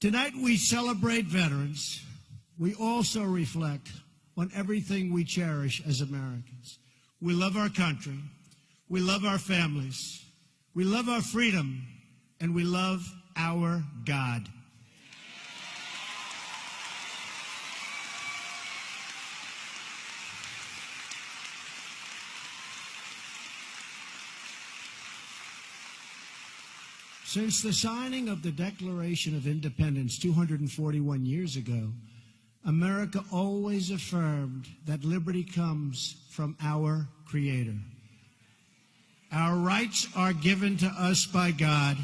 Tonight we celebrate veterans. We also reflect on everything we cherish as Americans. We love our country. We love our families. We love our freedom. And we love our God. Since the signing of the Declaration of Independence 241 years ago, America always affirmed that liberty comes from our Creator. Our rights are given to us by God,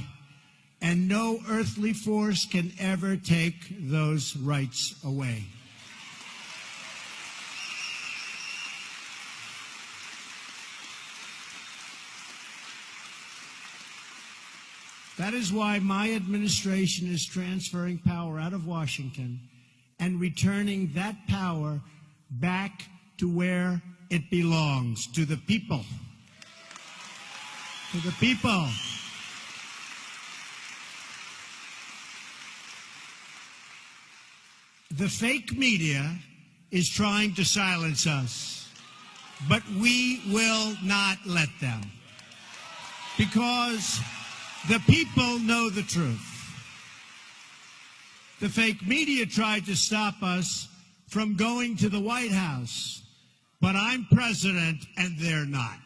and no earthly force can ever take those rights away. That is why my administration is transferring power out of Washington and returning that power back to where it belongs, to the people. To the people. The fake media is trying to silence us, but we will not let them, because the people know the truth. The fake media tried to stop us from going to the White House, but I'm president and they're not.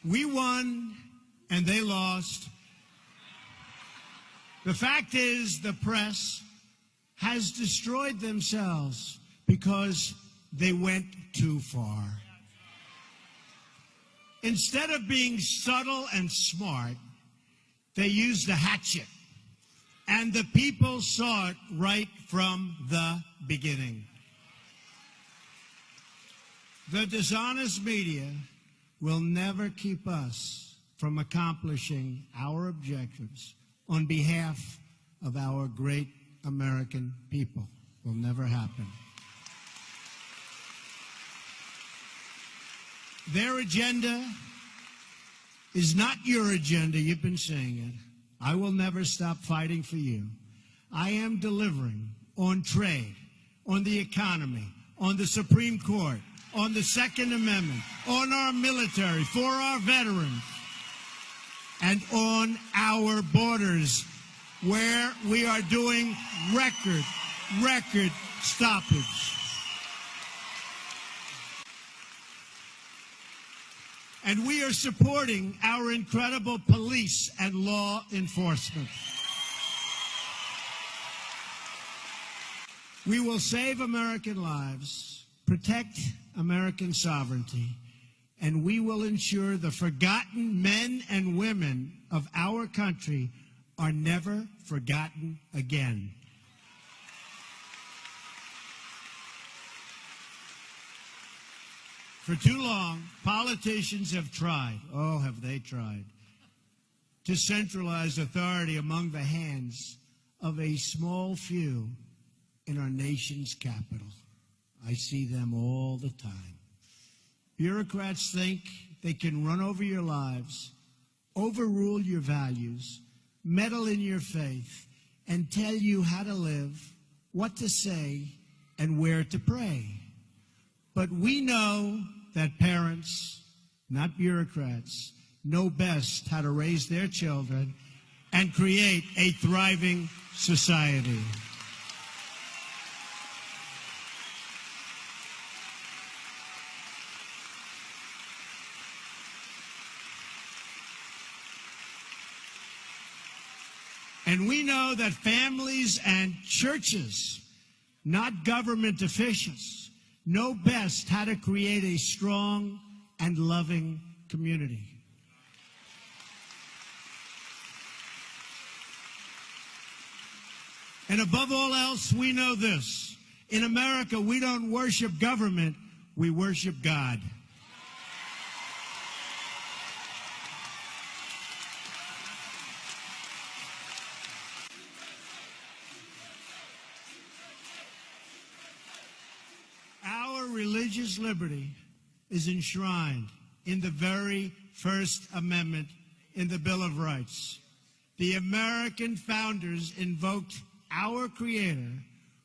We won and they lost. The fact is, the press has destroyed themselves because they went too far. Instead of being subtle and smart, they used a hatchet. And the people saw it right from the beginning. The dishonest media will never keep us from accomplishing our objectives on behalf of our great American people. Will never happen. Their agenda is not your agenda. You've been saying it. I will never stop fighting for you. I am delivering on trade, on the economy, on the Supreme Court, on the Second Amendment, on our military, for our veterans, and on our borders, where we are doing record stoppage. And we are supporting our incredible police and law enforcement. We will save American lives, protect American sovereignty, and we will ensure the forgotten men and women of our country are never forgotten again. For too long, politicians have tried, oh, have they tried, to centralize authority among the hands of a small few in our nation's capital. I see them all the time. Bureaucrats think they can run over your lives, overrule your values, meddle in your faith, and tell you how to live, what to say, and where to pray. But we know that parents, not bureaucrats, know best how to raise their children and create a thriving society. And we know that families and churches, not government officials, know best how to create a strong and loving community. And above all else, we know this. In America, we don't worship government, we worship God. religious liberty is enshrined in the very First Amendment in the Bill of Rights. The American founders invoked our Creator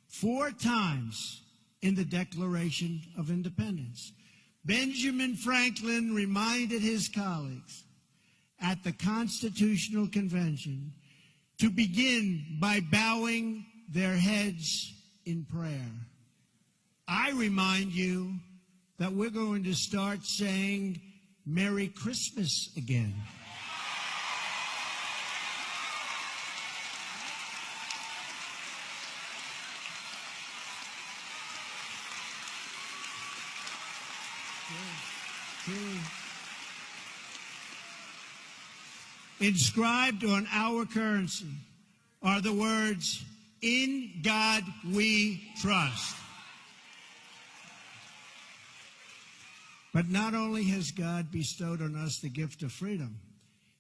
4 times in the Declaration of Independence. Benjamin Franklin reminded his colleagues at the Constitutional Convention to begin by bowing their heads in prayer. I remind you that we're going to start saying Merry Christmas again. Inscribed on our currency are the words, "In God we trust." But not only has God bestowed on us the gift of freedom,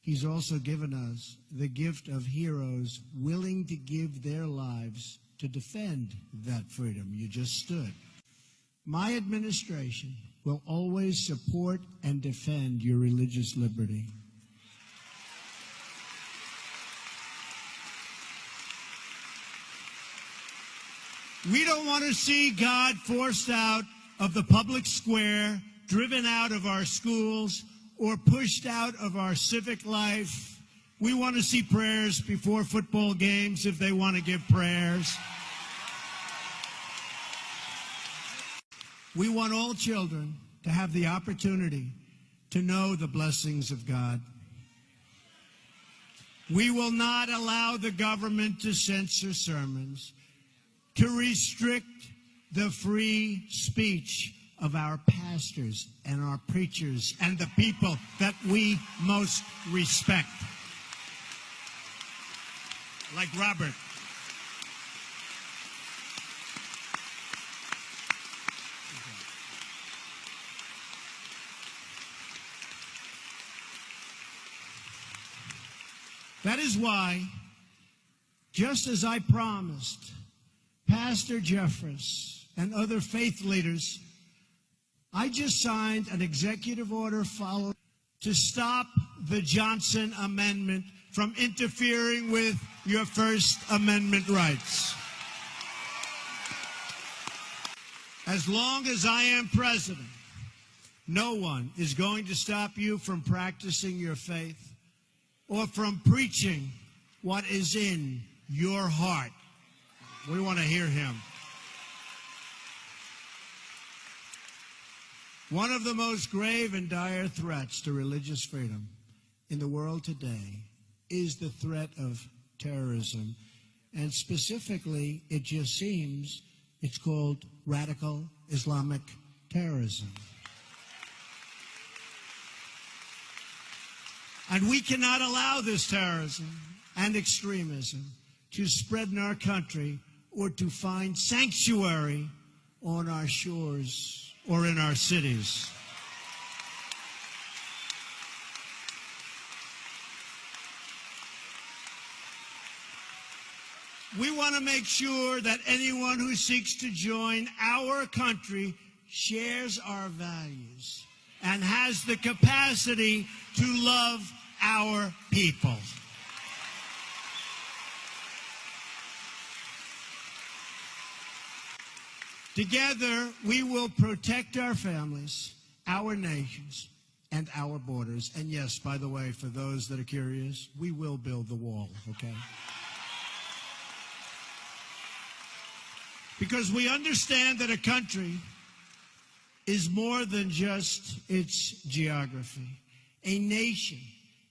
He's also given us the gift of heroes willing to give their lives to defend that freedom you just stood. My administration will always support and defend your religious liberty. We don't want to see God forced out of the public square, driven out of our schools, or pushed out of our civic life. We want to see prayers before football games if they want to give prayers. We want all children to have the opportunity to know the blessings of God. We will not allow the government to censor sermons, to restrict the free speech of our pastors and our preachers and the people that we most respect. Like Robert. That is why, just as I promised Pastor Jeffress and other faith leaders, I just signed an executive order following to stop the Johnson Amendment from interfering with your First Amendment rights. As long as I am president, no one is going to stop you from practicing your faith or from preaching what is in your heart. We want to hear him. One of the most grave and dire threats to religious freedom in the world today is the threat of terrorism. And specifically, it just seems it's called radical Islamic terrorism. And we cannot allow this terrorism and extremism to spread in our country or to find sanctuary on our shores or in our cities. We want to make sure that anyone who seeks to join our country shares our values and has the capacity to love our people. Together, we will protect our families, our nations, and our borders. And yes, by the way, for those that are curious, we will build the wall, okay? Because we understand that a country is more than just its geography. A nation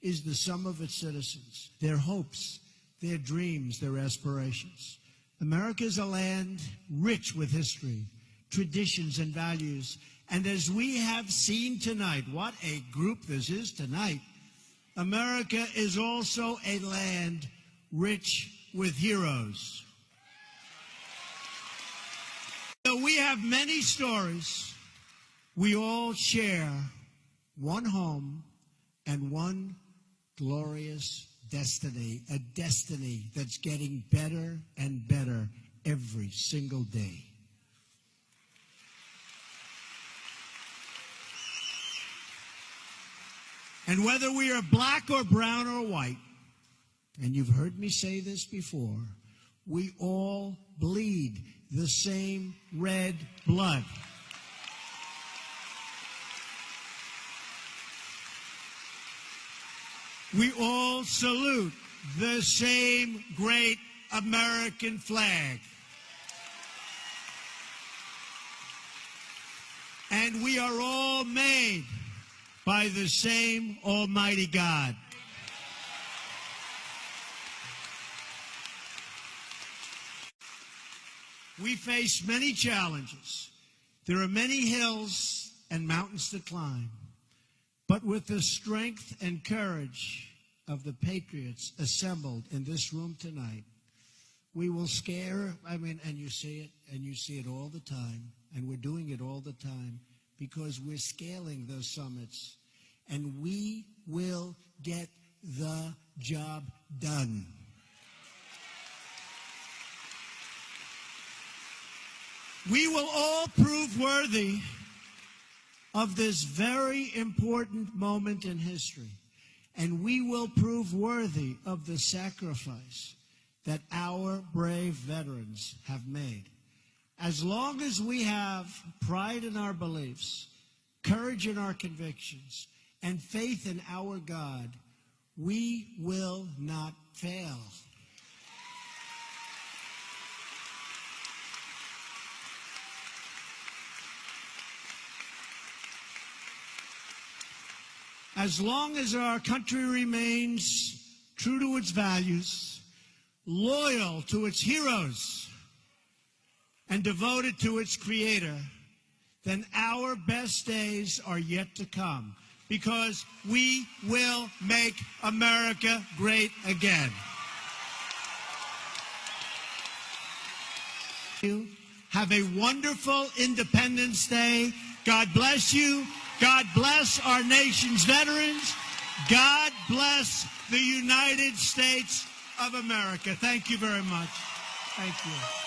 is the sum of its citizens, their hopes, their dreams, their aspirations. America is a land rich with history, traditions, and values. And as we have seen tonight, what a group this is tonight, America is also a land rich with heroes. Though we have many stories, we all share one home and one glorious destiny, a destiny that's getting better and better every single day. And whether we are black or brown or white, and you've heard me say this before, we all bleed the same red blood. We all salute the same great American flag. And we are all made by the same Almighty God. We face many challenges. There are many hills and mountains to climb. But with the strength and courage of the patriots assembled in this room tonight, we will and you see it all the time, and we're doing it all the time, because we're scaling those summits, and we will get the job done. We will all prove worthy of this very important moment in history, and we will prove worthy of the sacrifice that our brave veterans have made. As long as we have pride in our beliefs, courage in our convictions, and faith in our God, we will not fail. As long as our country remains true to its values, loyal to its heroes, and devoted to its creator, then our best days are yet to come, because we will make America great again. Have a wonderful Independence Day. God bless you. God bless our nation's veterans. God bless the United States of America. Thank you very much. Thank you.